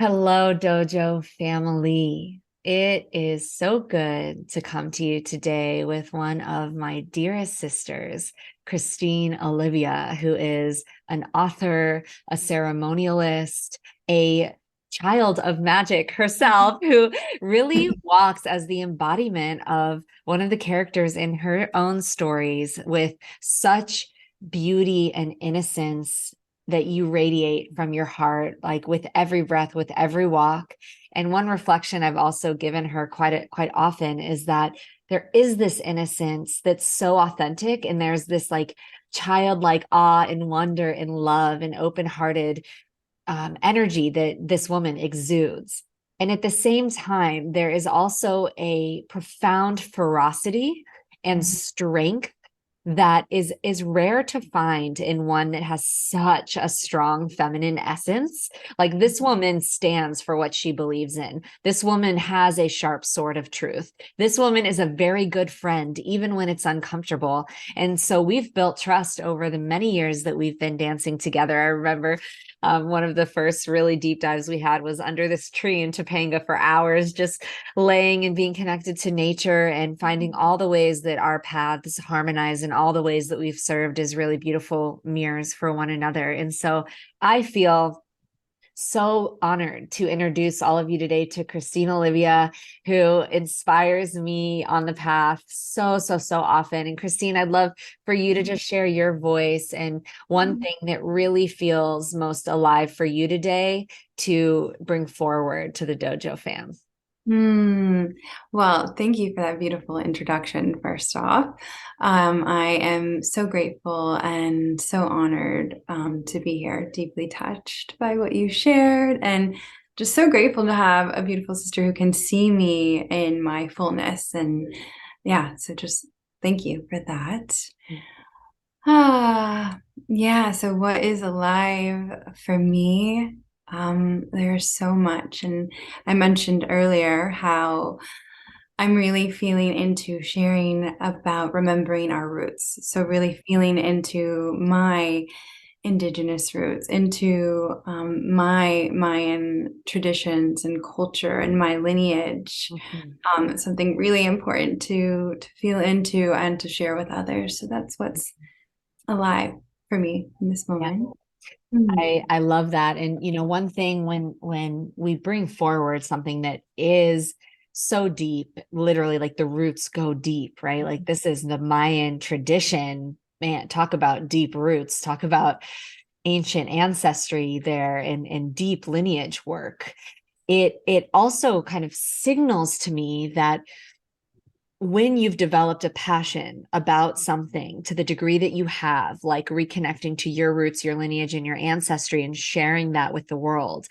Hello, Dojo family. It is so good to come to you today with one of my dearest sisters, Christine Olivia, who is an author, a ceremonialist, a child of magic herself, who really walks as the embodiment of one of the characters in her own stories with such beauty and innocence that you radiate from your heart, like with every breath, with every walk. And one reflection I've also given her quite often is that there is this innocence that's so authentic, and there's this like childlike awe and wonder and love and open-hearted energy that this woman exudes. And at the same time, there is also a profound ferocity and strength that is rare to find in one that has such a strong feminine essence. Like, this woman stands for what she believes in. This woman has a sharp sword of truth. This woman is a very good friend, even when it's uncomfortable. And so we've built trust over the many years that we've been dancing together. I remember one of the first really deep dives we had was under this tree in Topanga for hours, just laying and being connected to nature and finding all the ways that our paths harmonize and all the ways that we've served as really beautiful mirrors for one another. And so I feel so honored to introduce all of you today to Christine Olivia, who inspires me on the path so often. And Christine, I'd love for you to just share your voice and one thing that really feels most alive for you today to bring forward to the Dojo fam. Hmm. Well, thank you for that beautiful introduction, first off. I am so grateful and so honored to be here, deeply touched by what you shared, and just so grateful to have a beautiful sister who can see me in my fullness. And yeah, so just thank you for that. Ah, yeah. So what is alive for me? There's so much. And I mentioned earlier how I'm really feeling into sharing about remembering our roots. So really feeling into my indigenous roots, into my Mayan traditions and culture and my lineage. Mhm. Something really important to feel into and to share with others. So that's what's alive for me in this Yeah. moment. Mm. I love that. And one thing when we bring forward something that is so deep, literally like the roots go deep, right? Like, this is the Mayan tradition. Man, talk about deep roots, talk about ancient ancestry there and deep lineage work. It also kind of signals to me that when you've developed a passion about something to the degree that you have, like reconnecting to your roots, your lineage, and your ancestry, and sharing that with the world,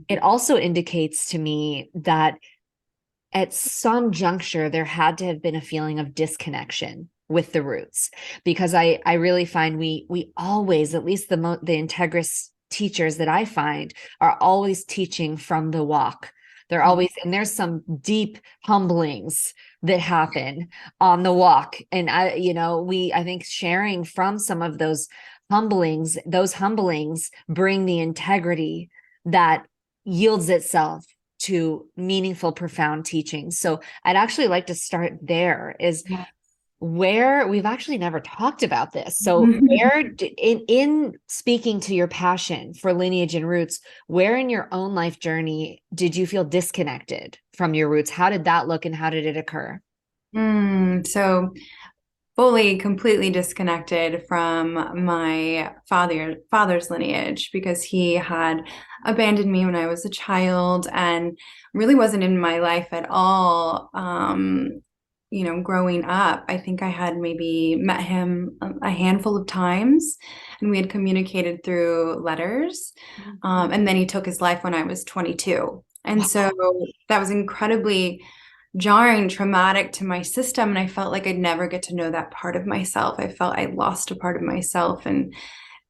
it also indicates to me that at some juncture, there had to have been a feeling of disconnection with the roots, because I really find we always, at least the integrous teachers that I find, are always teaching from the walk. They're always, and there's some deep humblings that happen on the walk. And I think sharing from some of those humblings bring the integrity that yields itself to meaningful, profound teaching. So I'd actually like to start there, is Yeah. where we've actually never talked about this. So where in speaking to your passion for lineage and roots, where in your own life journey did you feel disconnected from your roots? How did that look and how did it occur? So fully, completely disconnected from my father's lineage because he had abandoned me when I was a child and really wasn't in my life at all. Growing up, I think I had maybe met him a handful of times, and we had communicated through letters. And then he took his life when I was 22. And so that was incredibly jarring, traumatic to my system. And I felt like I'd never get to know that part of myself. I felt I lost a part of myself, and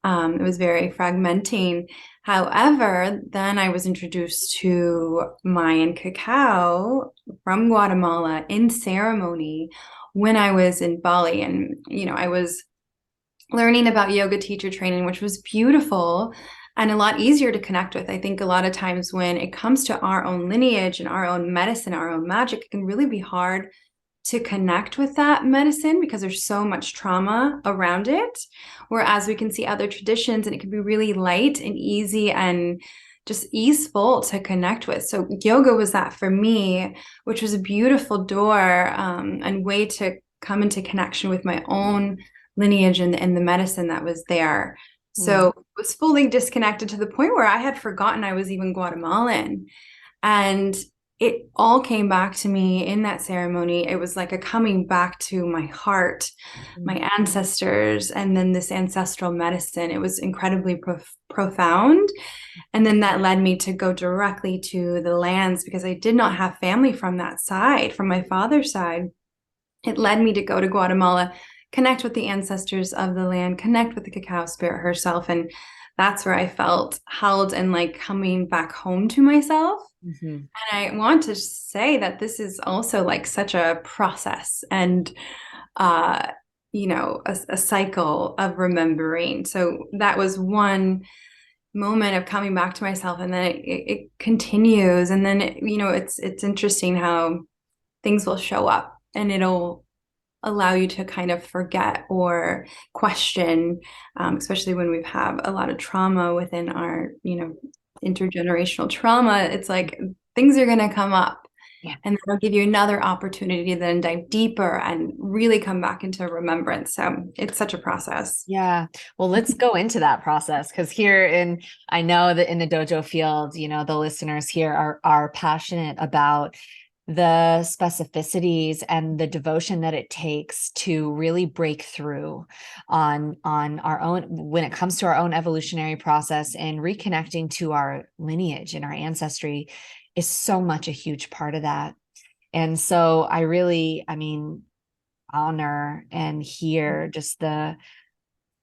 it was very fragmenting. However, then I was introduced to Mayan cacao from Guatemala in ceremony when I was in Bali. And, I was learning about yoga teacher training, which was beautiful. and a lot easier to connect with. I think a lot of times when it comes to our own lineage and our own medicine, our own magic, it can really be hard to connect with that medicine because there's so much trauma around it. Whereas we can see other traditions and it can be really light and easy and just easeful to connect with. So yoga was that for me, which was a beautiful door and way to come into connection with my own lineage and the medicine that was there. So it was fully disconnected to the point where I had forgotten I was even Guatemalan. And it all came back to me in that ceremony. It was like a coming back to my heart, my ancestors, and then this ancestral medicine. It was incredibly profound. And then that led me to go directly to the lands because I did not have family from that side, from my father's side. It led me to go to Guatemala, connect with the ancestors of the land, connect with the cacao spirit herself. And that's where I felt held and like coming back home to myself. And I want to say that this is also like such a process and, you know, a cycle of remembering. So that was one moment of coming back to myself, and then it continues. And then, you know, it's interesting how things will show up and it'll allow you to kind of forget or question, especially when we've have a lot of trauma within our, you know, intergenerational trauma. It's like things are going to come up, and they'll give you another opportunity to then dive deeper and really come back into remembrance. So it's such a process. Yeah. Well, let's go into that process, because I know that in the dojo field, you know, the listeners here are passionate about the specificities and the devotion that it takes to really break through on our own when it comes to our own evolutionary process, and reconnecting to our lineage and our ancestry is so much a huge part of that. And so I mean, honor and hear just the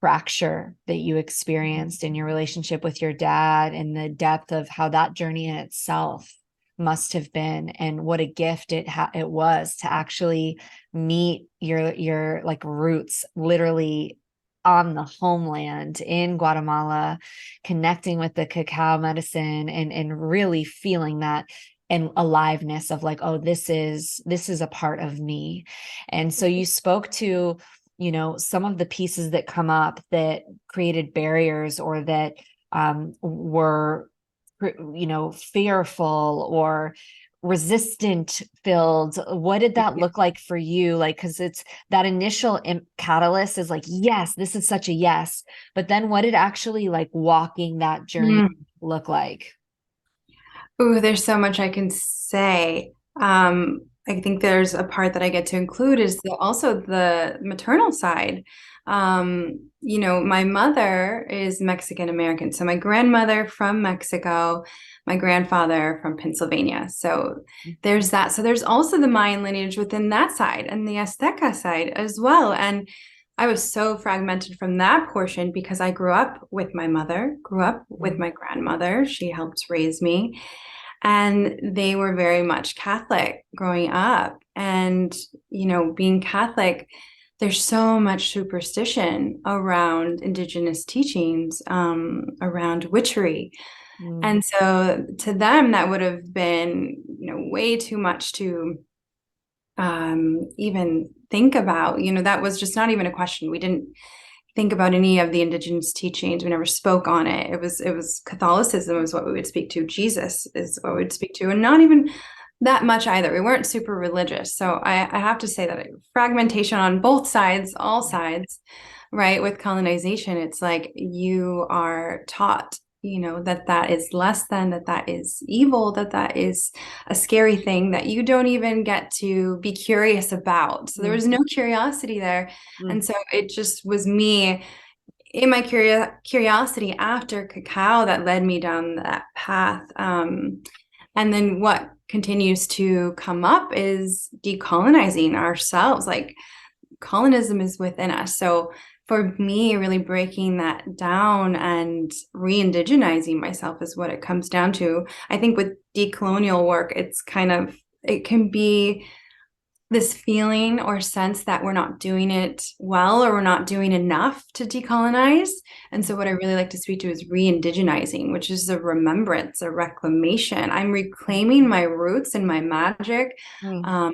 fracture that you experienced in your relationship with your dad, and the depth of how that journey in itself must have been, and what a gift it was to actually meet your like roots literally on the homeland in Guatemala, connecting with the cacao medicine and really feeling that and aliveness of like, oh, this is a part of me. And so you spoke to, you know, some of the pieces that come up that created barriers, or that were, you know, fearful or resistant filled. What did that look like for you? Like, because it's that initial catalyst is like, yes, this is such a yes. But then what did actually like walking that journey look like? Oh, there's so much I can say. I think there's a part that I get to include is also the maternal side. You know, my mother is Mexican American. So my grandmother from Mexico, my grandfather from Pennsylvania. So there's that. So there's also the Mayan lineage within that side and the Azteca side as well. And I was so fragmented from that portion because I grew up with my mother, grew up with my grandmother. She helped raise me. And they were very much Catholic growing up. And, you know, being Catholic, there's so much superstition around indigenous teachings, around witchery. And so to them, that would have been, you know, way too much to even think about. You know, that was just not even a question. We didn't think about any of the indigenous teachings. We never spoke on it. It was Catholicism is what we would speak to. Jesus is what we would speak to, and not even that much either. We weren't super religious. So I have to say that fragmentation on both sides, all sides, right? With colonization, it's like you are taught, you know, that is less than, that is evil, that is a scary thing that you don't even get to be curious about. So there was no curiosity there. And so it just was me in my curiosity after cacao that led me down that path. And then what continues to come up is decolonizing ourselves. Like colonism is within us. So for me, really breaking that down and re-indigenizing myself is what it comes down to. I think with decolonial work, it's kind of, it can be this feeling or sense that we're not doing it well or we're not doing enough to decolonize. And so what I really like to speak to is re-indigenizing, which is a remembrance, a reclamation. I'm reclaiming my roots and my magic, Mm. um,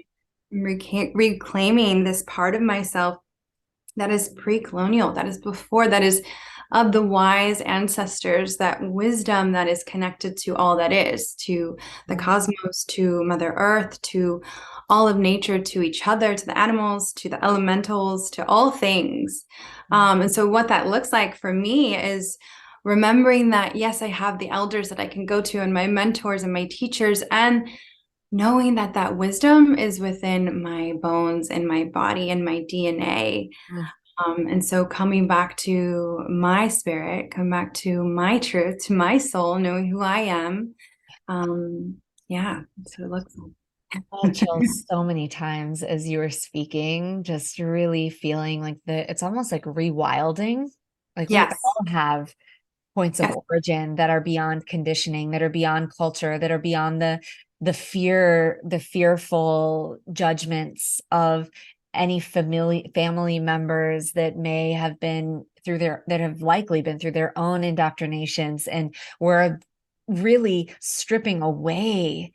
reclaiming this part of myself that is pre-colonial, that is before, that is of the wise ancestors, that wisdom that is connected to all that is, to the cosmos, to Mother Earth, to all of nature, to each other, to the animals, to the elementals, to all things. And so what that looks like for me is remembering that, yes, I have the elders that I can go to and my mentors and my teachers, and knowing that that wisdom is within my bones and my body and my DNA. Mm. And so coming back to my spirit, come back to my truth, to my soul, knowing who I am. Yeah, that's what it looks I had like. chills so many times as you were speaking, just really feeling like it's almost like rewilding. Like we Yes, all have points of yes. origin that are beyond conditioning, that are beyond culture, that are beyond the fearful judgments of any family members that may have been through that have likely been through their own indoctrinations. And we're really stripping away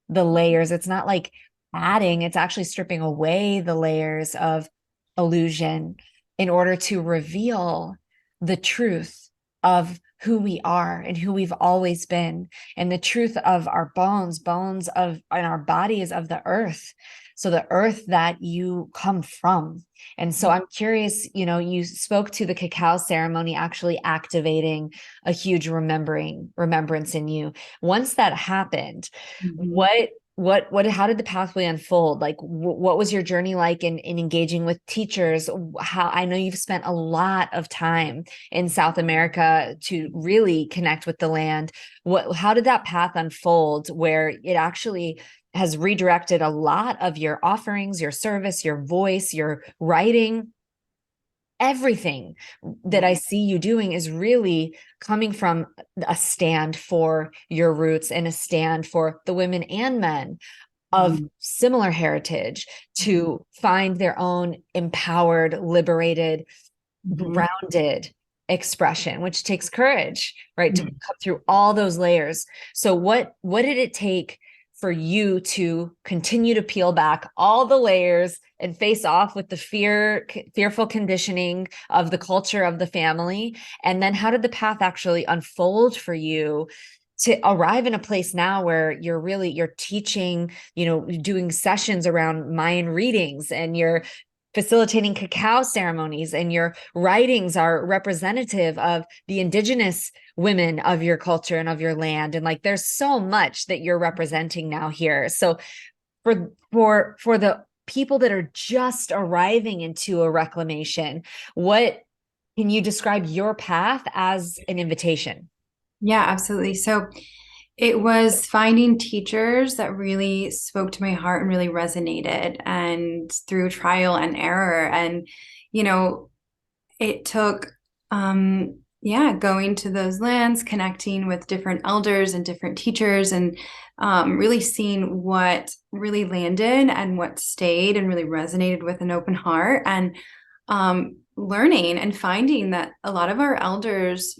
the layers. It's not like adding, it's actually stripping away the layers of illusion in order to reveal the truth of who we are and who we've always been, and the truth of our bones of and our bodies of the earth. So the earth that you come from. And so I'm curious, you spoke to the cacao ceremony actually activating a huge remembrance in you. Once that happened, Mhm. what how did the pathway unfold? Like what was your journey like in engaging with teachers? How, I know you've spent a lot of time in South America to really connect with the land. How did that path unfold where it actually has redirected a lot of your offerings, your service, your voice, your writing? Everything that I see you doing is really coming from a stand for your roots and a stand for the women and men of Mhm. similar heritage to find their own empowered, liberated, Mhm. grounded expression, which takes courage, right? To Mhm. cut through all those layers. So what did it take for you to continue to peel back all the layers and face off with the fearful conditioning of the culture of the family? And then how did the path actually unfold for you to arrive in a place now where you're teaching, doing sessions around Mayan readings, and you're facilitating cacao ceremonies, and your writings are representative of the indigenous women of your culture and of your land, and like there's so much that you're representing now here. So for the people that are just arriving into a reclamation, what can you describe your path as an invitation? Yeah, absolutely. So it was finding teachers that really spoke to my heart and really resonated, and through trial and error. And, you know, it took, yeah, going to those lands, connecting with different elders and different teachers, and really seeing what really landed and what stayed and really resonated with an open heart. And learning and finding that a lot of our elders,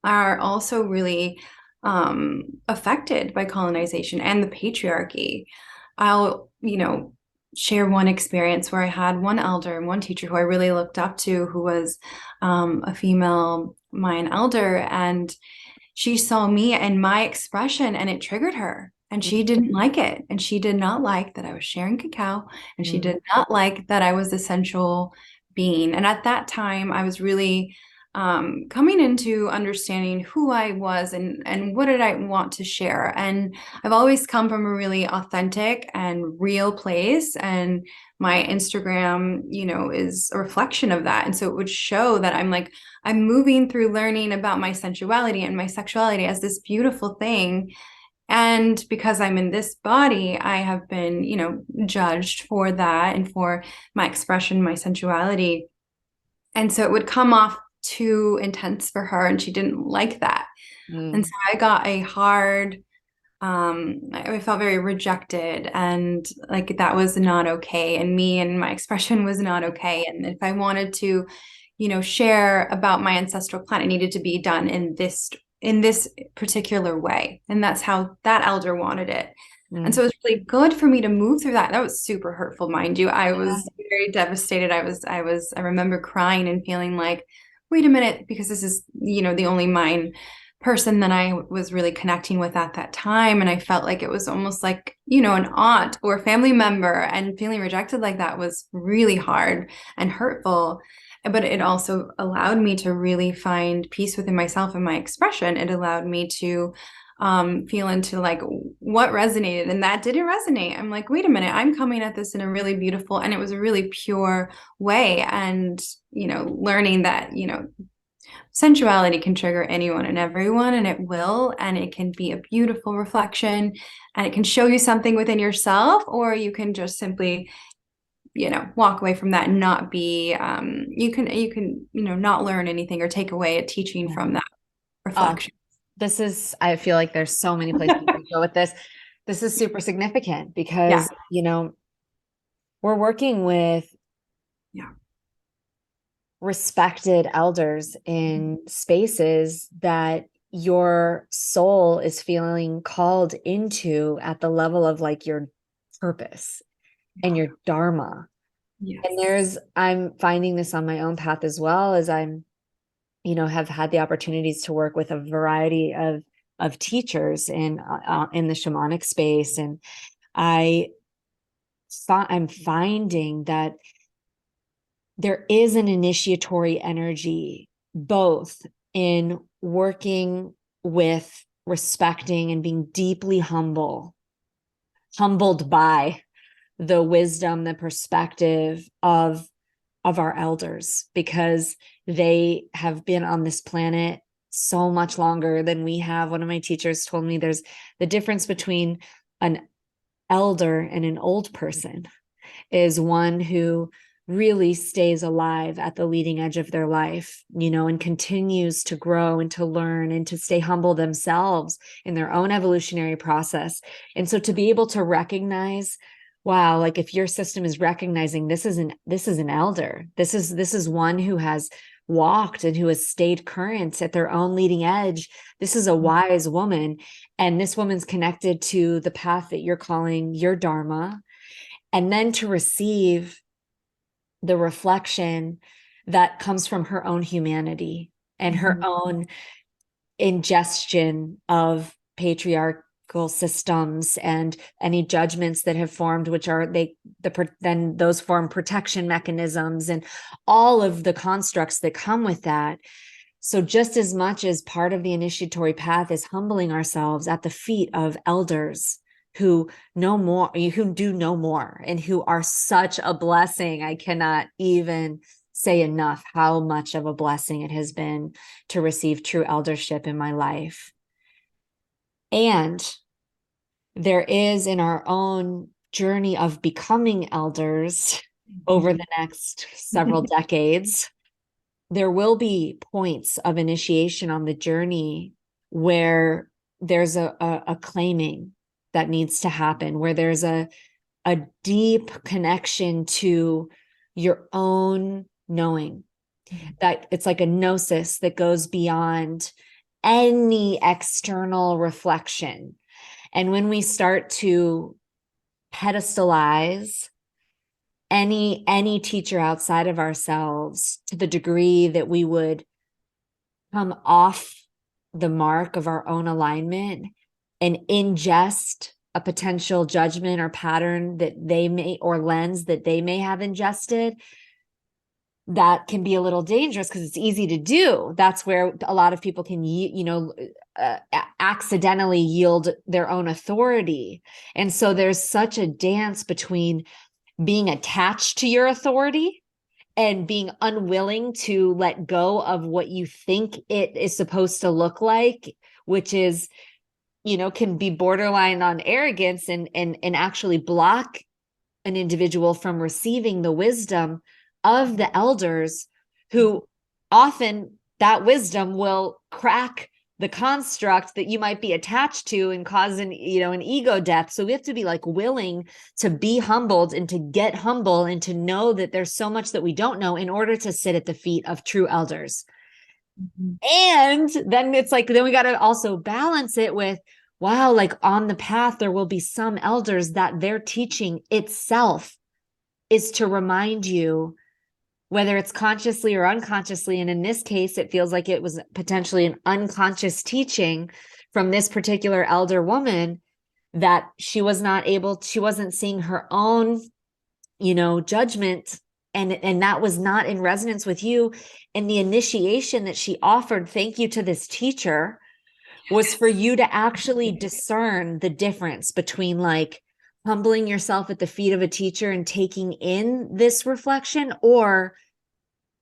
are also really affected by colonization and the patriarchy. I'll, share one experience where I had one elder and one teacher who I really looked up to, who was a female Mayan elder, and she saw me and my expression, and it triggered her. And she didn't like it. And she did not like that I was sharing cacao. And she Mm. did not like that I was a sensual being. And at that time, I was really coming into understanding who I was and what did I want to share. And I've always come from a really authentic and real place. And my Instagram, is a reflection of that. And so it would show that I'm moving through learning about my sensuality and my sexuality as this beautiful thing. And because I'm in this body, I have been, judged for that and for my expression, my sensuality. And so it would come off too intense for her, and she didn't like that. And so Mm. I got a hard I felt very rejected, and like that was not okay. And me and my expression was not okay. And if I wanted to, share about my ancestral plant, it needed to be done in this particular way. And that's how that elder wanted it. And so it was really good for me to move through that. That was super hurtful, mind you. I was very devastated. I remember crying and feeling like, wait a minute, because this is, the only Mayan person that I was really connecting with at that time. And I felt like it was almost like, an aunt or a family member, and feeling rejected like that was really hard and hurtful. But it also allowed me to really find peace within myself and my expression. It allowed me to feel into like what resonated, and that didn't resonate. I'm like, wait a minute, I'm coming at this in a really beautiful, and it was a really pure way. And, learning that, sensuality can trigger anyone and everyone, and it will, and it can be a beautiful reflection, and it can show you something within yourself, or you can just simply, walk away from that and not be, not learn anything or take away a teaching from that reflection. I feel like there's so many places we can go with this. This is super significant because, we're working with respected elders in spaces that your soul is feeling called into at the level of like your purpose and your dharma. Yes. And I'm finding this on my own path as well, as I'm, have had the opportunities to work with a variety of teachers in the shamanic space. And I'm finding that there is an initiatory energy, both in working with, respecting, and being deeply humbled by the wisdom, the perspective of our elders, because they have been on this planet so much longer than we have. One of my teachers told me there's the difference between an elder and an old person is one who really stays alive at the leading edge of their life, and continues to grow and to learn and to stay humble themselves in their own evolutionary process. And so to be able to recognize, wow, like if your system is recognizing this is an elder, this is one who has walked and who has stayed current at their own leading edge. This is a wise woman, and this woman's connected to the path that you're calling your dharma. And then to receive the reflection that comes from her own humanity and her own ingestion of patriarchal systems and any judgments that have formed, which are then those form protection mechanisms and all of the constructs that come with that. So just as much as part of the initiatory path is humbling ourselves at the feet of elders who know more, who do know more, and who are such a blessing. I cannot even say enough how much of a blessing it has been to receive true eldership in my life. And there is, in our own journey of becoming elders over the next several decades, there will be points of initiation on the journey where there's a claiming that needs to happen, where there's a deep connection to your own knowing, that it's like a gnosis that goes beyond any external reflection. And when we start to pedestalize any teacher outside of ourselves to the degree that we would come off the mark of our own alignment and ingest a potential judgment or pattern that they may, or lens that they may have ingested, that can be a little dangerous because it's easy to do. That's where a lot of people can, accidentally yield their own authority. And so there's such a dance between being attached to your authority and being unwilling to let go of what you think it is supposed to look like, which is, can be borderline on arrogance and actually block an individual from receiving the wisdom of the elders, who often that wisdom will crack the construct that you might be attached to and cause an ego death. So we have to be like willing to be humbled and to get humble and to know that there's so much that we don't know in order to sit at the feet of true elders. And then it's like, then we got to also balance it with, wow, like on the path, there will be some elders that their teaching itself is to remind you, whether it's consciously or unconsciously. And in this case, it feels like it was potentially an unconscious teaching from this particular elder woman, that she wasn't seeing her own, judgment. And that was not in resonance with you. And the initiation that she offered, thank you to this teacher, was for you to actually discern the difference between like humbling yourself at the feet of a teacher and taking in this reflection, or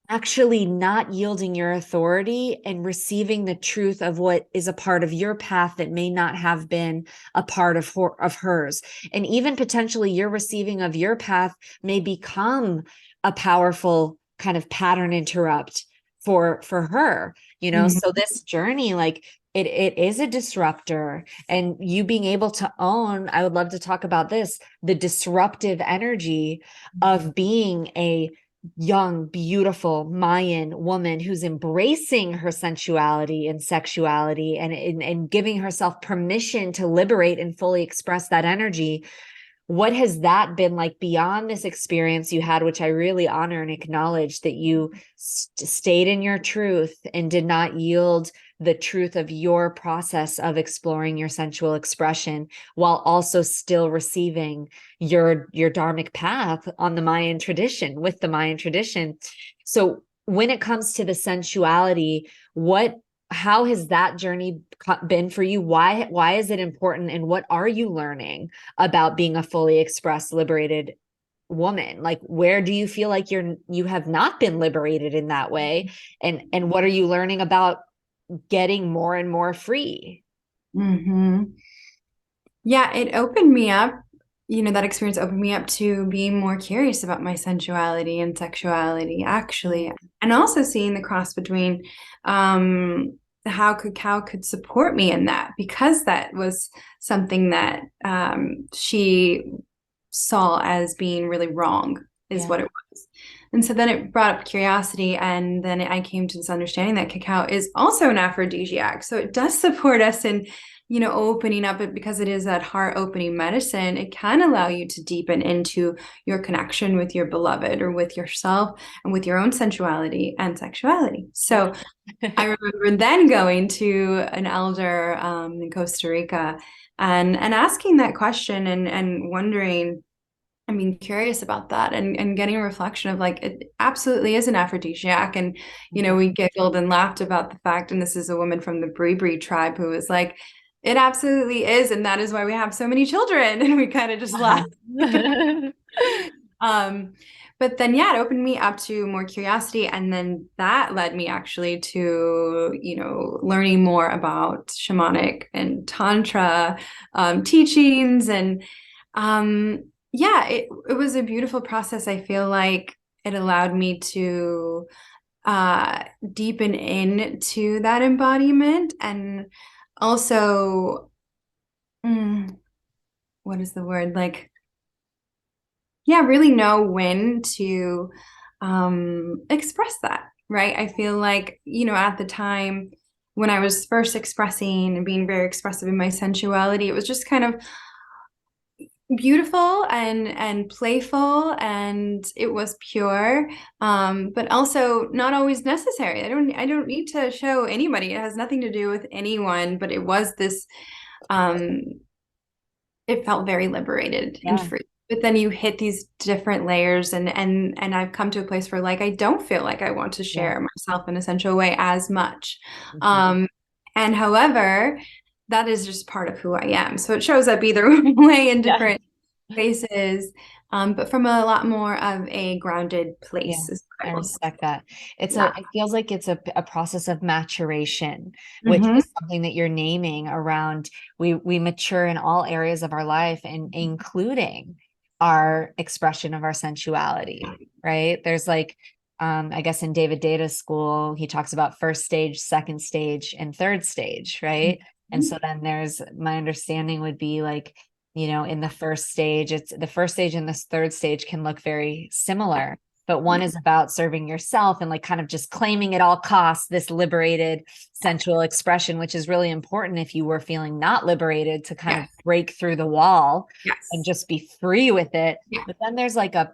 actually not yielding your authority and receiving the truth of what is a part of your path that may not have been a part of hers. And even potentially your receiving of your path may become a powerful kind of pattern interrupt for her, So this journey, like, it is a disruptor, and you being able to own, I would love to talk about this, the disruptive energy of being a young, beautiful Mayan woman who's embracing her sensuality and sexuality, and giving herself permission to liberate and fully express that energy. What has that been like beyond this experience you had, which I really honor and acknowledge, that you stayed in your truth and did not yield the truth of your process of exploring your sensual expression, while also still receiving your dharmic path on the Mayan tradition, with the Mayan tradition. So when it comes to the sensuality, how has that journey been for you? Why is it important? And what are you learning about being a fully expressed, liberated woman? Like, where do you feel like you have not been liberated in that way? And what are you learning about getting more and more free? Yeah, it opened me up. That experience opened me up to being more curious about my sensuality and sexuality, actually, and also seeing the cross between how Cacao could support me in that, because that was something that she saw as being really wrong, is what it was. And so then it brought up curiosity, and then I came to this understanding that cacao is also an aphrodisiac. So it does support us in, opening up it, because it is that heart opening medicine. It can allow you to deepen into your connection with your beloved, or with yourself, and with your own sensuality and sexuality. So I remember then going to an elder in Costa Rica and asking that question, and wondering, I mean, curious about that, and getting a reflection of like, it absolutely is an aphrodisiac. And, we giggled and laughed about the fact, and this is a woman from the Bribri tribe who was like, it absolutely is. And that is why we have so many children. And we kind of just laughed. But then, yeah, it opened me up to more curiosity. And then that led me actually to, learning more about shamanic and tantra teachings. And yeah, it was a beautiful process. I feel like it allowed me to deepen into that embodiment, and also, what is the word? Like, yeah, really know when to express that, right? I feel like, at the time when I was first expressing and being very expressive in my sensuality, it was just kind of beautiful and playful, and it was pure, but also not always necessary. I don't need to show anybody. It has nothing to do with anyone, but it was this, it felt very liberated and free. But then you hit these different layers, and I've come to a place where, like, I don't feel like I want to share myself in a sensual way as much. And however, that is just part of who I am. So it shows up either way in different places, but from a lot more of a grounded place. I respect that. It feels like it's a process of maturation, which is something that you're naming around. We mature in all areas of our life, and including our expression of our sensuality, right? There's like, I guess in David Data's school, he talks about first stage, second stage, and third stage, right? And Mhm. so then there's, my understanding would be like, in the first stage, it's the first stage and this third stage can look very similar, but one Yeah. is about serving yourself and like kind of just claiming at all costs this liberated sensual expression, which is really important if you were feeling not liberated to kind of Yes. break through the wall and Yes. just be free with it. Yeah. But then there's like a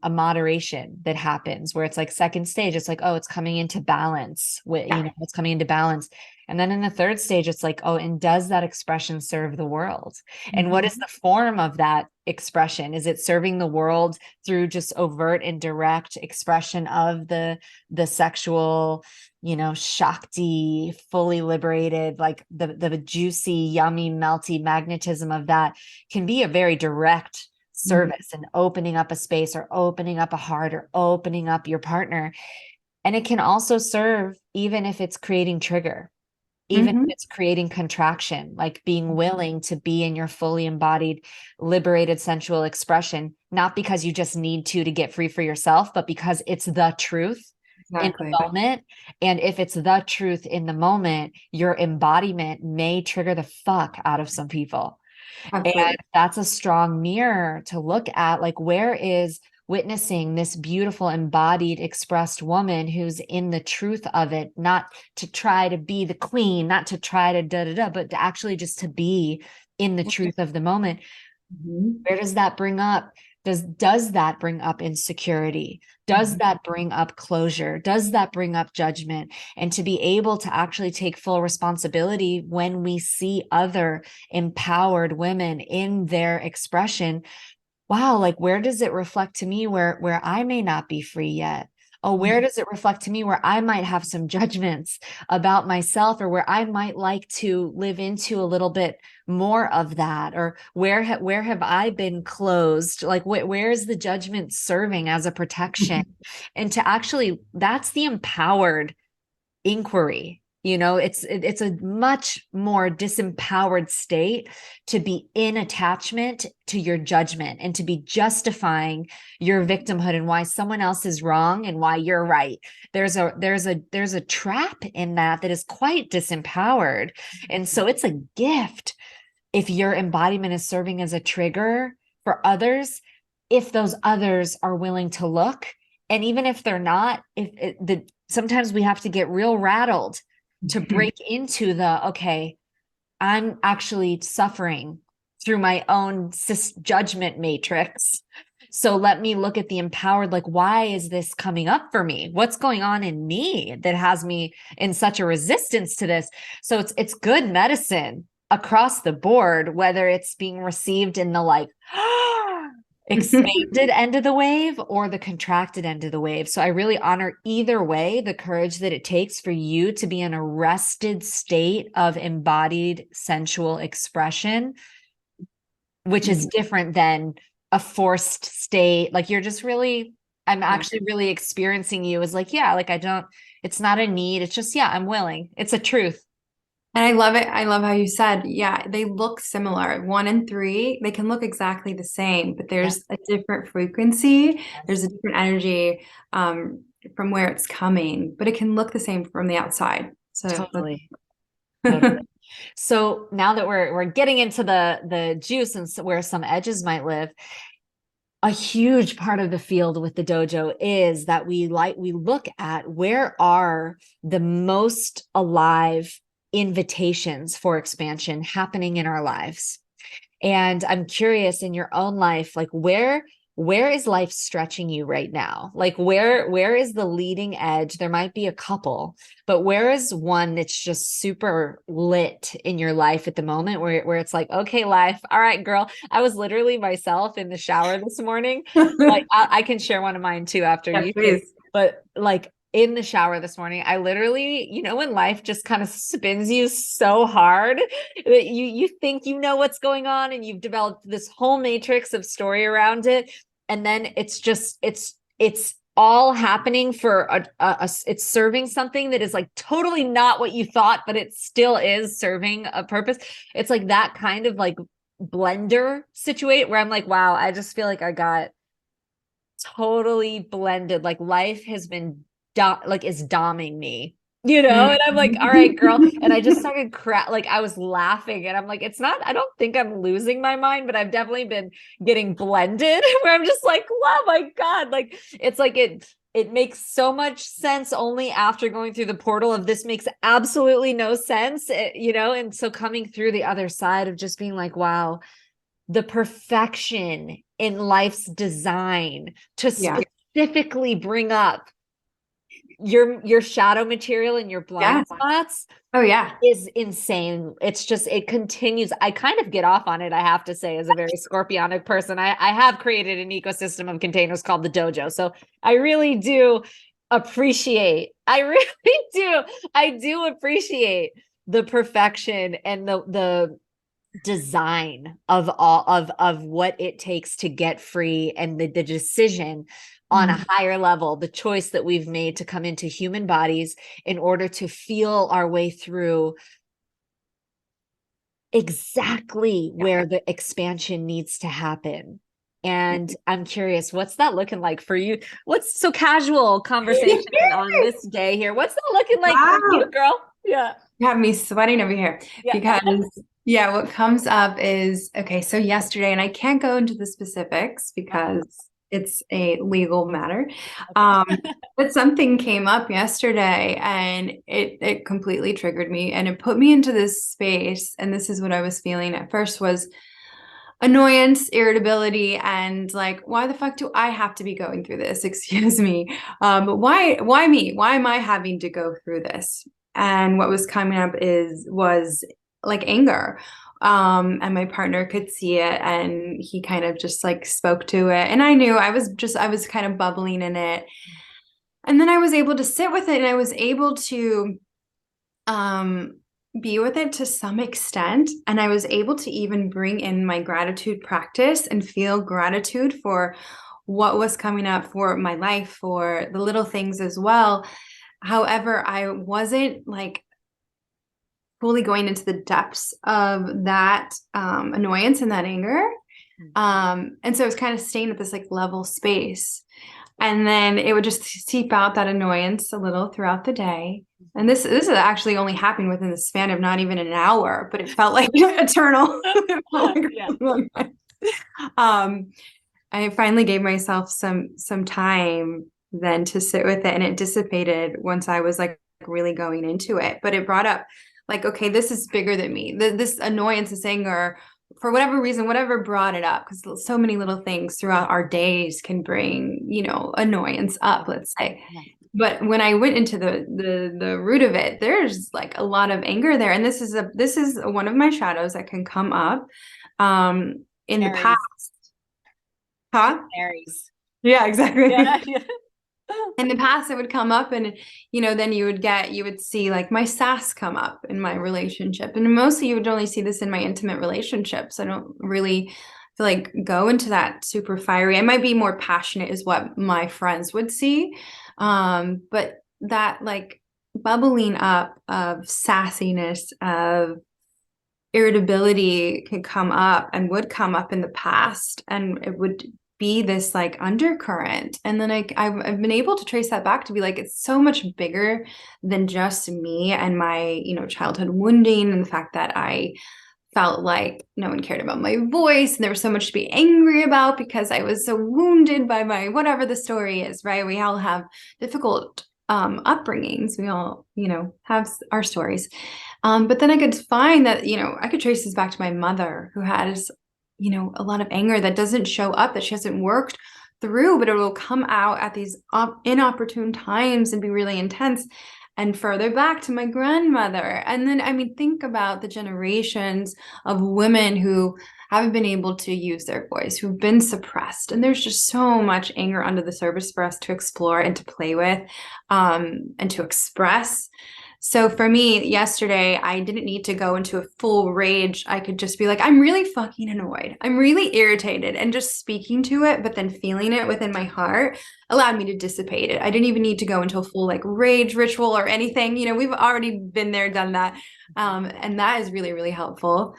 moderation that happens where it's like second stage, it's like, oh, it's coming into balance with, Yeah. it's coming into balance. And then in the third stage, it's like, oh, and does that expression serve the world? And what is Mhm. the form of that expression? Is it serving the world through just overt and direct expression of the sexual, Shakti, fully liberated, like the juicy, yummy, melty magnetism of that can be a very direct Mhm. service and opening up a space or opening up a heart or opening up your partner. And it can also serve even if it's creating trigger, even if Mhm. it's creating contraction, like being willing to be in your fully embodied, liberated sensual expression, not because you just need to get free for yourself, but because it's the truth in the Exactly. moment. And if it's the truth in the moment, your embodiment may trigger the fuck out of some people. And Absolutely. that's a strong mirror to look at. Like, where is witnessing this beautiful, embodied, expressed woman who's in the truth of it, not to try to be the queen, not to try to da da da, but to actually just to be in the truth of the moment. Mhm. Where does that bring up? Does that bring up insecurity? Does Mhm. that bring up closure? Does that bring up judgment? And to be able to actually take full responsibility when we see other empowered women in their expression. Wow, like where does it reflect to me where I may not be free yet? Oh, where does it reflect to me where I might have some judgments about myself, or where I might like to live into a little bit more of that? Or where have I been closed? Like where is the judgment serving as a protection? Mhm. And to actually, that's the empowered inquiry. It's a much more disempowered state to be in attachment to your judgment and to be justifying your victimhood and why someone else is wrong and why you're right. There's a trap in that is quite disempowered. And so it's a gift if your embodiment is serving as a trigger for others, if those others are willing to look. And even if they're not, sometimes we have to get real rattled to break into okay, I'm actually suffering through my own judgment matrix. So let me look at the empowered, like, why is this coming up for me? What's going on in me that has me in such a resistance to this? So it's good medicine across the board, whether it's being received in the like expanded end of the wave or the contracted end of the wave. So I really honor either way the courage that it takes for you to be in a rested state of embodied sensual expression, which is Mhm. different than a forced state. Like you're just really, I'm Yeah. actually really experiencing you as like, yeah, like it's not a need. It's just, yeah, I'm willing. It's a truth. And I love it. I love how you said, yeah, they look similar. One and three, they can look exactly the same, but Yeah. there's a different frequency. There's Yes. a different energy from where it's coming, but it can look the same from the outside. So that's Totally. Totally. So now that we're getting into the juice and where some edges might live, a huge part of the field with the dojo is that we look at where are the most alive invitations for expansion happening in our lives. And I'm curious in your own life, like where is life stretching you right now? Like where is the leading edge? There might be a couple, but where is one that's just super lit in your life at the moment where it's like, okay, life, all right, girl. I was literally myself in the shower this morning. Like I can share one of mine too after yeah, you share, please. but like in the shower this morning, I literally, when life just kind of spins you so hard that you think you know what's going on and you've developed this whole matrix of story around it, and then it's all happening for it's serving something that is like totally not what you thought, but it still is serving a purpose. It's like that kind of like blender situate where I'm like, wow, I just feel like I got totally blended. Like life has been is doming me, Mm. and I'm like, all right, girl. And I just started like I was laughing and I'm like, it's not, I don't think I'm losing my mind, but I've definitely been getting blended where I'm just like, oh my God. Like it's like it makes so much sense only after going through the portal of this makes absolutely no sense, and so coming through the other side of just being like, wow, the perfection in life's design to Yeah. specifically bring up your shadow material and your Yeah. blind spots Oh, yeah. is insane. It's just, it continues. I kind of get off on it, I have to say, as a very scorpionic person. I have created an ecosystem of containers called the Dojo. So I really do appreciate, I do appreciate the perfection and the design of all of what it takes to get free, and the decision on a higher level, the choice that we've made to come into human bodies in order to feel our way through exactly where the expansion needs to happen. And I'm curious, what's that looking like for you? What's so casual conversation on this day here? What's that looking like for you, Wow. girl? Yeah. You have me sweating over here Yeah. because, yeah, what comes up is, okay, so yesterday, and I can't go into the specifics because it's a legal matter. Okay. But something came up yesterday and it completely triggered me and it put me into this space. And this is what I was feeling at first was annoyance, irritability, and like, why the fuck do I have to be going through this? Excuse me. But why me? Why am I having to go through this? And what was coming up was like anger. And my partner could see it and he kind of just like spoke to it. And I knew I was kind of bubbling in it. And then I was able to sit with it and I was able to um be with it to some extent. And I was able to even bring in my gratitude practice and feel gratitude for what was coming up for my life, for the little things as well. However, I wasn't like fully going into the depths of that annoyance and that anger. And so I was kind of staying at this like level space. And then it would just seep out that annoyance a little throughout the day. And this is actually only happening within the span of not even an hour, but it felt like eternal. It felt like Yeah. a long time. Um, I finally gave myself some time then to sit with it, and it dissipated once I was like really going into it. But it brought up like, okay, this is bigger than me. This annoyance, this anger, for whatever reason, whatever brought it up, because so many little things throughout our days can bring, annoyance up, let's say. But when I went into the root of it, there's like a lot of anger there. And this is one of my shadows that can come up in the past. Aries. Huh? Aries. Yeah, exactly. Yeah. Yeah. In the past, it would come up and, then you would see like my sass come up in my relationship. And mostly you would only see this in my intimate relationships. I don't really feel like go into that super fiery. I might be more passionate is what my friends would see. But that like bubbling up of sassiness, of irritability can come up and would come up in the past, and it would be this like undercurrent. And then I've been able to trace that back to be like, it's so much bigger than just me and my, childhood wounding, and the fact that I felt like no one cared about my voice and there was so much to be angry about because I was so wounded by my whatever the story is, right? We all have difficult upbringings. We all, have our stories. But then I could find that, I could trace this back to my mother who has, a lot of anger that doesn't show up, that she hasn't worked through, but it will come out at these inopportune times and be really intense. And further back to my grandmother. And then, I mean, think about the generations of women who haven't been able to use their voice, who've been suppressed. And there's just so much anger under the surface for us to explore and to play with, and to express. So for me, yesterday, I didn't need to go into a full rage. I could just be like, I'm really fucking annoyed. I'm really irritated. And just speaking to it, but then feeling it within my heart allowed me to dissipate it. I didn't even need to go into a full like rage ritual or anything. We've already been there, done that. And that is really, really helpful.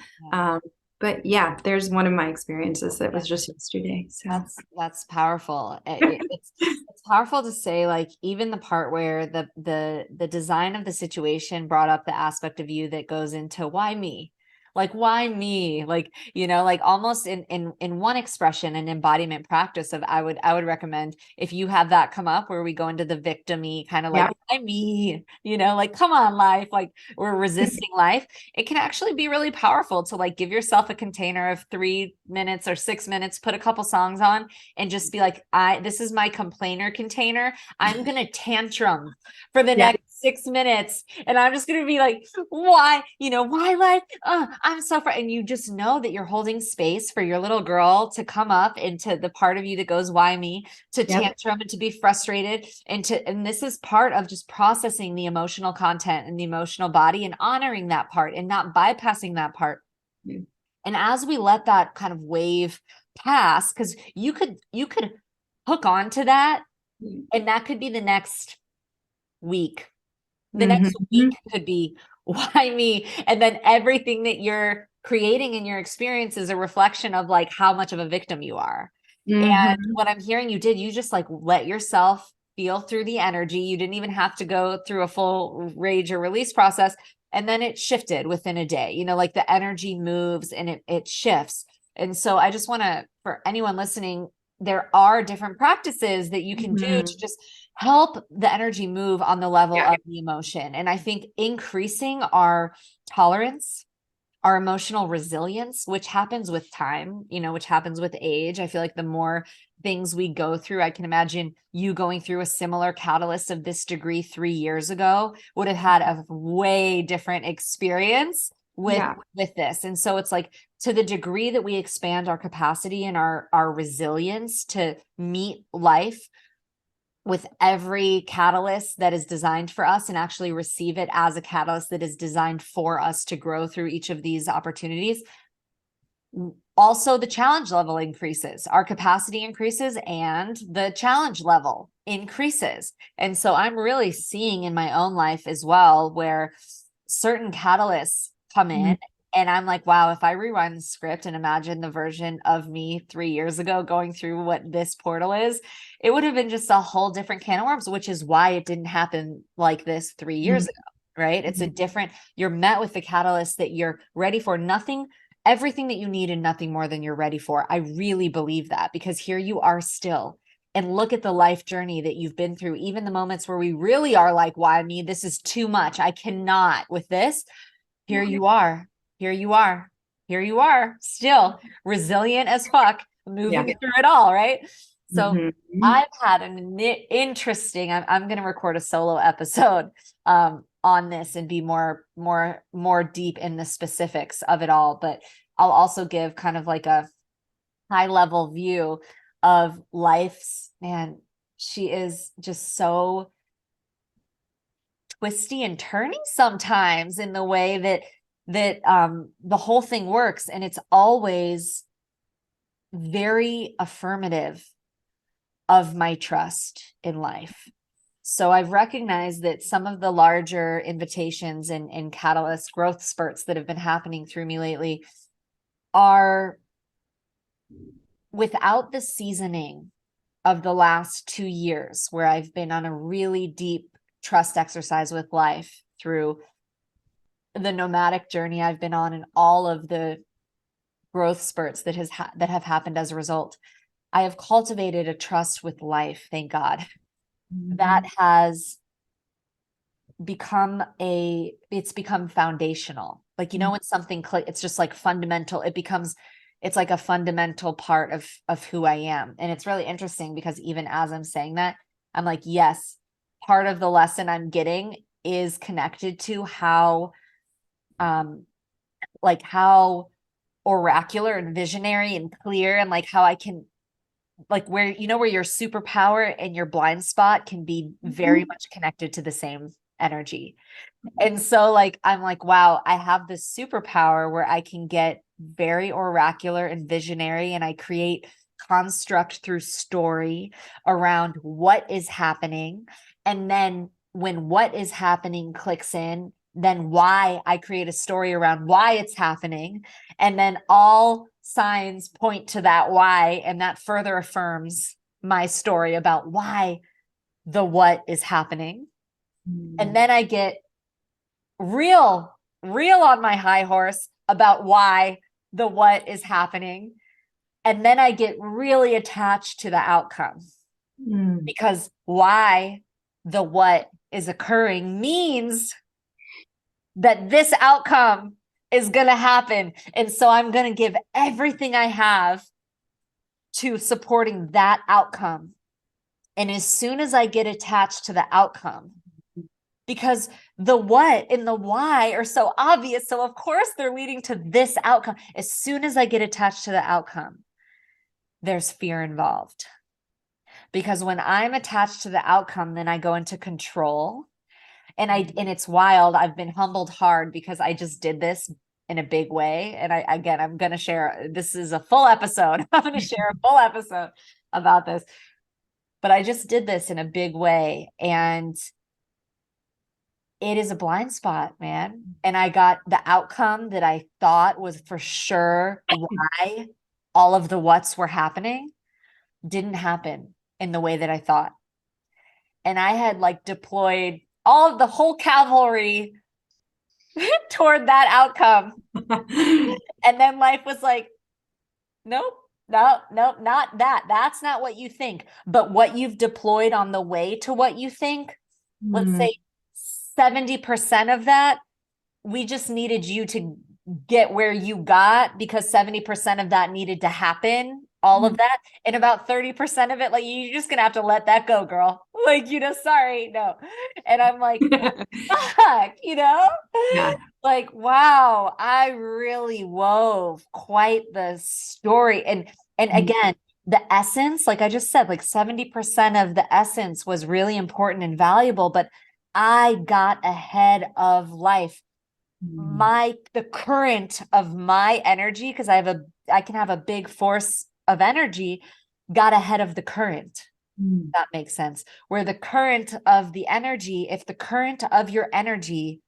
But yeah, there's one of my experiences that was just yesterday. So That's powerful. It's powerful to say, like, even the part where the design of the situation brought up the aspect of you that goes into why me? Like, why me? Like, like almost in one expression and embodiment practice of I would recommend if you have that come up where we go into the victim-y kind of like yeah. why me? Like, come on, life, like we're resisting life. It can actually be really powerful to like give yourself a container of 3 minutes or 6 minutes, put a couple songs on and just be like, this is my complainer container. I'm going to tantrum for the Yeah. next 6 minutes. And I'm just going to be like, why, why life? I'm suffering. And you just know that you're holding space for your little girl to come up into the part of you that goes, why me? To Yep. tantrum and to be frustrated. And this is part of just processing the emotional content and the emotional body and honoring that part and not bypassing that part. Mm. And as we let that kind of wave pass, because you could hook on to that, and that could be the next week. The next Mm-hmm. week could be why me? And then everything that you're creating in your experience is a reflection of like how much of a victim you are. And Mm-hmm. what I'm hearing you did, you just like let yourself feel through the energy. You didn't even have to go through a full rage or release process. And then it shifted within a day, like the energy moves and it shifts. And so I just want to, for anyone listening, there are different practices that you can do Mm-hmm. to just help the energy move on the level Yeah. of the emotion. And I think increasing our tolerance, our emotional resilience, which happens with time, which happens with age. I feel like the more things we go through, I can imagine you going through a similar catalyst of this degree 3 years ago would have had a way different experience with Yeah. with this. And so it's like to the degree that we expand our capacity and our resilience to meet life with every catalyst that is designed for us and actually receive it as a catalyst that is designed for us to grow through each of these opportunities. Also, the challenge level increases, our capacity increases, and the challenge level increases. And so I'm really seeing in my own life as well where certain catalysts come Mm-hmm. in and I'm like, wow, if I rewind the script and imagine the version of me 3 years ago going through what this portal is, it would have been just a whole different can of worms, which is why it didn't happen like this 3 years ago, right? It's a different, you're met with the catalyst that you're ready for. Everything that you need and nothing more than you're ready for. I really believe that because here you are still. And look at the life journey that you've been through, even the moments where we really are like, why me? This is too much. I cannot with this. Here you are. Here you are. Here you are, still resilient as fuck, Yeah. moving through it all, right? So Mm-hmm. I've had an interesting, I'm going to record a solo episode on this and be more deep in the specifics of it all. But I'll also give kind of like a high level view of life's, man, she is just so twisty and turny sometimes in the way that the whole thing works. And it's always very affirmative of my trust in life. So I've recognized that some of the larger invitations and catalyst growth spurts that have been happening through me lately are without the seasoning of the last 2 years, where I've been on a really deep trust exercise with life through the nomadic journey I've been on and all of the growth spurts that have happened as a result. I have cultivated a trust with life, thank God, that has it's become foundational. Like, when something it's just like fundamental, it's like a fundamental part of who I am. And it's really interesting because even as I'm saying that, I'm like, yes, part of the lesson I'm getting is connected to how how oracular and visionary and clear and like how I can like where where your superpower and your blind spot can be very Mm-hmm. much connected to the same energy. And so like I'm like, wow, I have this superpower where I can get very oracular and visionary and I create construct through story around what is happening. And then when what is happening clicks in, then why, I create a story around why it's happening. And then all signs point to that why, and that further affirms my story about why the what is happening. And then I get real on my high horse about why the what is happening. And then I get really attached to the outcome, because why the what is occurring means that this outcome is going to happen. And so I'm going to give everything I have to supporting that outcome. And as soon as I get attached to the outcome, because the what and the why are so obvious, so of course they're leading to this outcome. As soon as I get attached to the outcome, there's fear involved. Because when I'm attached to the outcome, then I go into control. And it's wild. I've been humbled hard because I just did this in a big way. And I'm going to share, this is a full episode. I'm going to share a full episode about this, but I just did this in a big way. And it is a blind spot, man. And I got the outcome that I thought was for sure why all of the what's were happening didn't happen in the way that I thought. And I had like deployed all of the whole cavalry toward that outcome. And then life was like, nope, no, not that. That's not what you think. But what you've deployed on the way to what you think, let's say 70% of that, we just needed you to get where you got, because 70% of that needed to happen, all of that. And about 30% of it, like, you're just gonna have to let that go, girl. Like, sorry, no. And I'm like, fuck, Yeah. like, wow, I really wove quite the story. And again, the essence, like I just said, like 70% of the essence was really important and valuable, but I got ahead of life. The current of my energy, because I can have a big force of energy, got ahead of the current. That makes sense. Where the current of the energy, if the current of your energy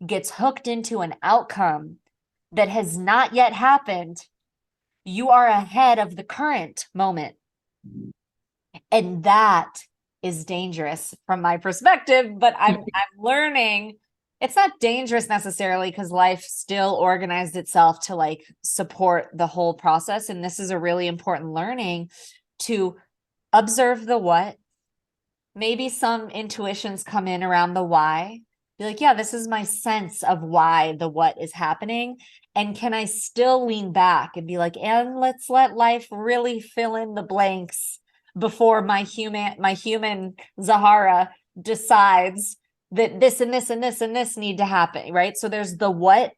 gets hooked into an outcome that has not yet happened, you are ahead of the current moment. And that is dangerous from my perspective, but I'm learning it's not dangerous necessarily, because life still organized itself to like support the whole process. And this is a really important learning, to observe the what. Maybe some intuitions come in around the why. Be like, yeah, this is my sense of why the what is happening. And can I still lean back and be like, and let's let life really fill in the blanks before my human Zahara decides that this and this and this and this need to happen, right? So there's the what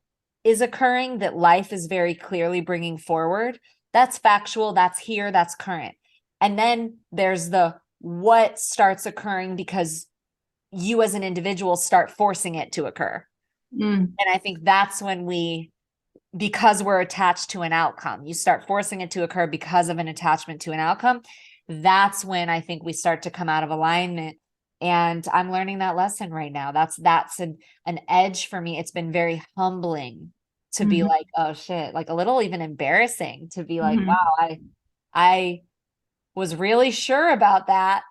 is occurring that life is very clearly bringing forward. That's factual, that's here, that's current. And then there's the what starts occurring because you as an individual start forcing it to occur. And I think that's when because we're attached to an outcome, you start forcing it to occur because of an attachment to an outcome. That's when I think we start to come out of alignment. And I'm learning that lesson right now. That's an edge for me. It's been very humbling to be like, oh shit, like a little even embarrassing to be like, wow, I was really sure about that.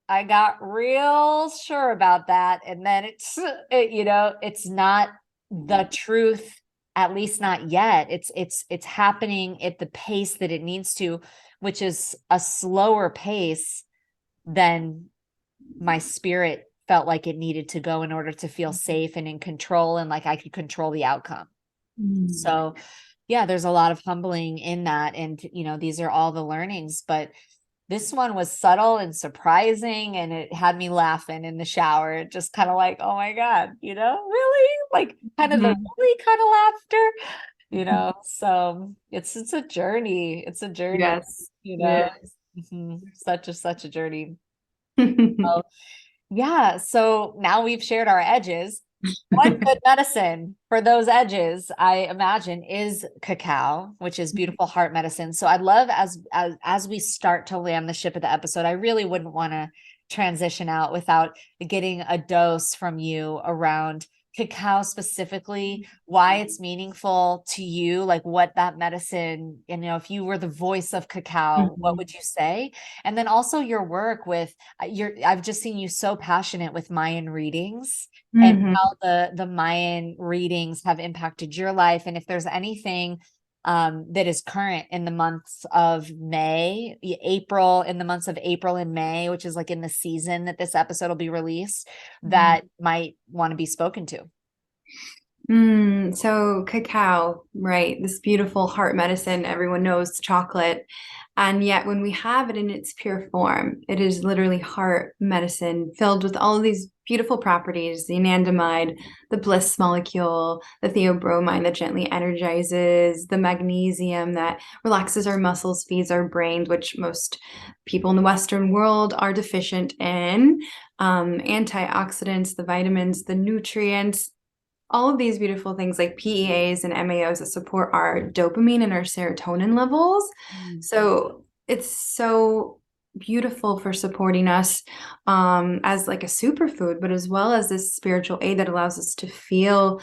I got real sure about that. And then it's not the truth, at least not yet. It's happening at the pace that it needs to, which is a slower pace than my spirit felt like it needed to go in order to feel safe and in control, and like I could control the outcome. So yeah, there's a lot of humbling in that. And, these are all the learnings, but this one was subtle and surprising, and it had me laughing in the shower. Just kind of like, oh my God, really? Like kind of the really kind of laughter, so it's a journey. It's a journey, Yes. such a journey. So, yeah. So now we've shared our edges. One good medicine for those edges, I imagine, is cacao, which is beautiful heart medicine. So I'd love, as we start to land the ship of the episode, I really wouldn't want to transition out without getting a dose from you around cacao specifically, why it's meaningful to you, like what that medicine, and if you were the voice of cacao, what would you say? And then also your work with I've just seen you so passionate with Mayan readings and Mm-hmm. how the Mayan readings have impacted your life. And if there's anything that is current in the months of April, in the months of April and May, which is like in the season that this episode will be released, that might want to be spoken to. So cacao, right? This beautiful heart medicine, everyone knows chocolate. And yet when we have it in its pure form, it is literally heart medicine filled with all of these beautiful properties, the anandamide, the bliss molecule, the theobromine that gently energizes, the magnesium that relaxes our muscles, feeds our brain, which most people in the Western world are deficient in, antioxidants, the vitamins, the nutrients, all of these beautiful things like PEAs and MAOs that support our dopamine and our serotonin levels. So it's so beautiful for supporting us as like a superfood, but as well as this spiritual aid that allows us to feel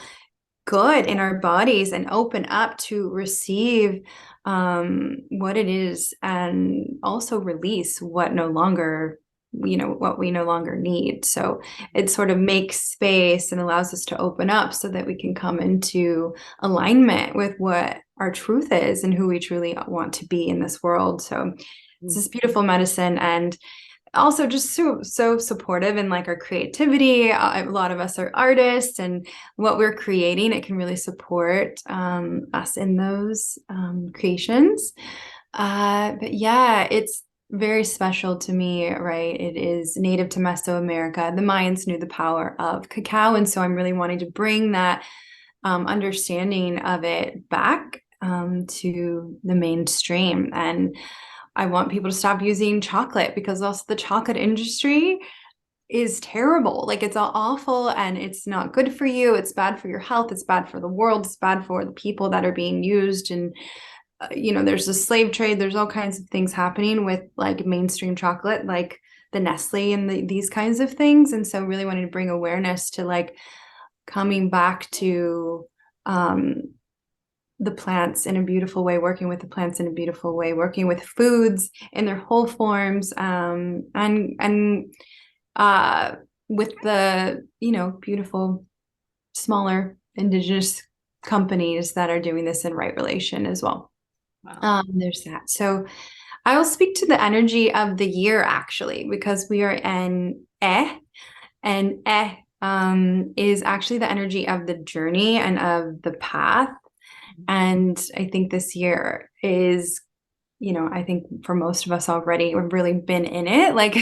good in our bodies and open up to receive what it is, and also release what no longer, what we no longer need. So it sort of makes space and allows us to open up so that we can come into alignment with what our truth is and who we truly want to be in this world. So it's this beautiful medicine, and also just so supportive in like our creativity. A lot of us are artists, and what we're creating, it can really support us in those creations. But yeah, it's very special to me, right? It is native to Mesoamerica. The Mayans knew the power of cacao, and so I'm really wanting to bring that understanding of it back to the mainstream. And I want people to stop using chocolate, because also the chocolate industry is terrible. Like, it's awful, and it's not good for you. It's bad for your health. It's bad for the world. It's bad for the people that are being used. And, there's a slave trade. There's all kinds of things happening with like mainstream chocolate, like the Nestle and these kinds of things. And so really wanting to bring awareness to like coming back to the plants in a beautiful way, working with the plants in a beautiful way, working with foods in their whole forms, and with the beautiful smaller indigenous companies that are doing this in right relation as well. Wow. There's that. So I will speak to the energy of the year, actually, because we are in and is actually the energy of the journey and of the path. And I think this year is, I think for most of us already, we've really been in it. Like,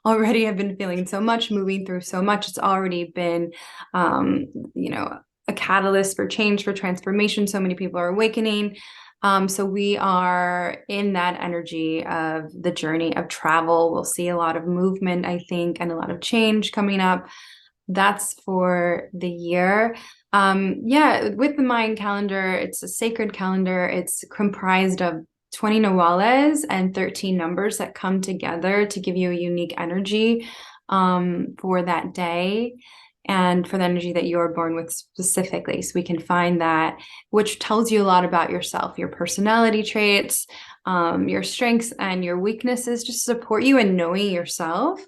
already have been feeling so much, moving through so much. It's already been, a catalyst for change, for transformation. So many people are awakening. So we are in that energy of the journey of travel. We'll see a lot of movement, I think, and a lot of change coming up. That's for the year. With the Mayan calendar, it's a sacred calendar. It's comprised of 20 nawales and 13 numbers that come together to give you a unique energy for that day, and for the energy that you're born with specifically. So we can find that, which tells you a lot about yourself, your personality traits, your strengths and your weaknesses, just support you in knowing yourself,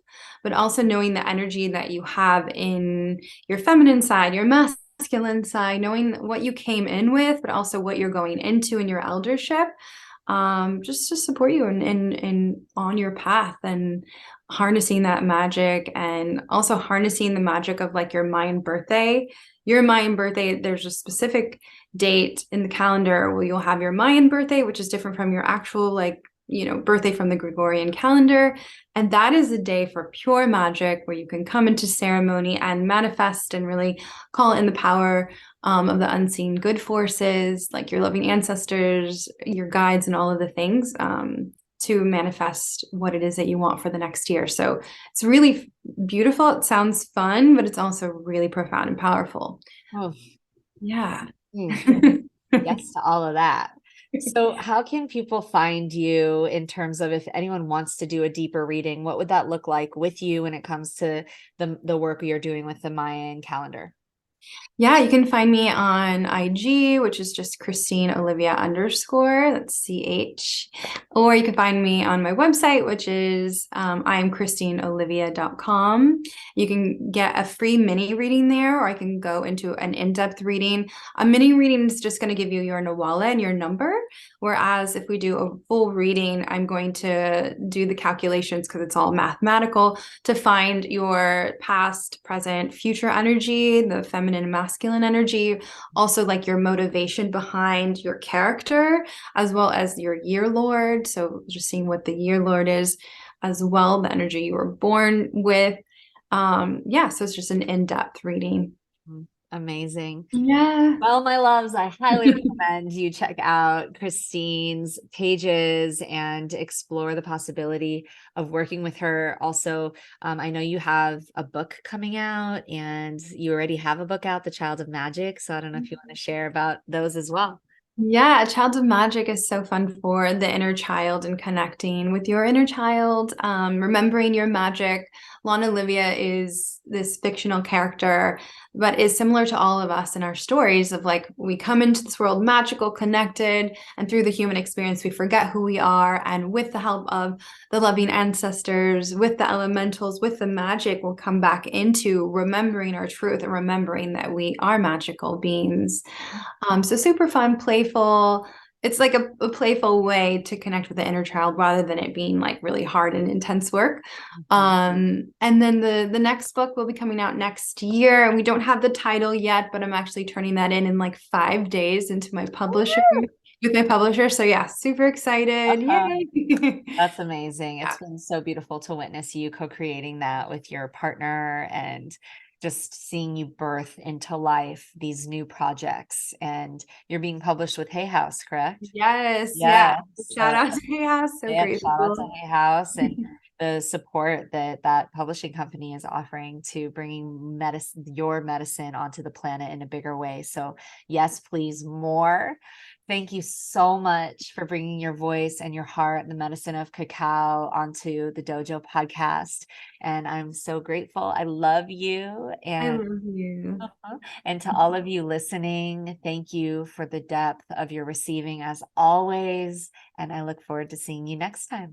but also knowing the energy that you have in your feminine side, your masculine side, knowing what you came in with, but also what you're going into in your eldership, just to support you in on your path, and harnessing that magic, and also harnessing the magic of like your Mayan birthday. Your Mayan birthday, there's a specific date in the calendar where you'll have your Mayan birthday, which is different from your actual birthday from the Gregorian calendar. And that is a day for pure magic, where you can come into ceremony and manifest and really call in the power of the unseen good forces, like your loving ancestors, your guides, and all of the things to manifest what it is that you want for the next year. So it's really beautiful. It sounds fun, but it's also really profound and powerful. Oh, yeah. Yes to all of that. So how can people find you in terms of, if anyone wants to do a deeper reading, what would that look like with you when it comes to the work you're doing with the Mayan calendar? Yeah, you can find me on IG, which is just Christine Olivia _ that's CH. Or you can find me on my website, which is imchristineolivia.com. You can get a free mini reading there, or I can go into an in-depth reading. A mini reading is just going to give you your Nawala and your number. Whereas if we do a full reading, I'm going to do the calculations because it's all mathematical to find your past, present, future energy, the feminine and masculine energy, also like your motivation behind your character, as well as your year lord. So just seeing what the year lord is, as well, the energy you were born with. Yeah, so it's just an in-depth reading. Amazing. Yeah. Well, my loves, I highly recommend you check out Christine's pages and explore the possibility of working with her. Also, I know you have a book coming out and you already have a book out, The Child of Magic. So I don't know if you want to share about those as well. Yeah, a child of magic is so fun for the inner child and connecting with your inner child, remembering your magic. Olivia is this fictional character, but is similar to all of us in our stories of like we come into this world magical, connected, and through the human experience, we forget who we are. And with the help of the loving ancestors, with the elementals, with the magic, we'll come back into remembering our truth and remembering that we are magical beings. So super fun, playful. It's like a playful way to connect with the inner child rather than it being like really hard and intense work. Mhm. And then the next book will be coming out next year, and we don't have the title yet, but I'm actually turning that in like 5 days into my publisher with my publisher. So yeah, super excited. Yay. That's amazing. It's Yeah. been so beautiful to witness you co-creating that with your partner and just seeing you birth into life these new projects. And you're being published with Hay House, correct? Yes, yeah. Yes. Shout So out to yeah, so yeah, shout out to grateful. Hay House and the support that that publishing company is offering to bringing medicine, your medicine onto the planet in a bigger way. So yes, please, more. Thank you so much for bringing your voice and your heart and the medicine of cacao onto the Dojo podcast. And I'm so grateful. I love you. I And love you. and to all of you listening, thank you for the depth of your receiving as always. And I look forward to seeing you next time.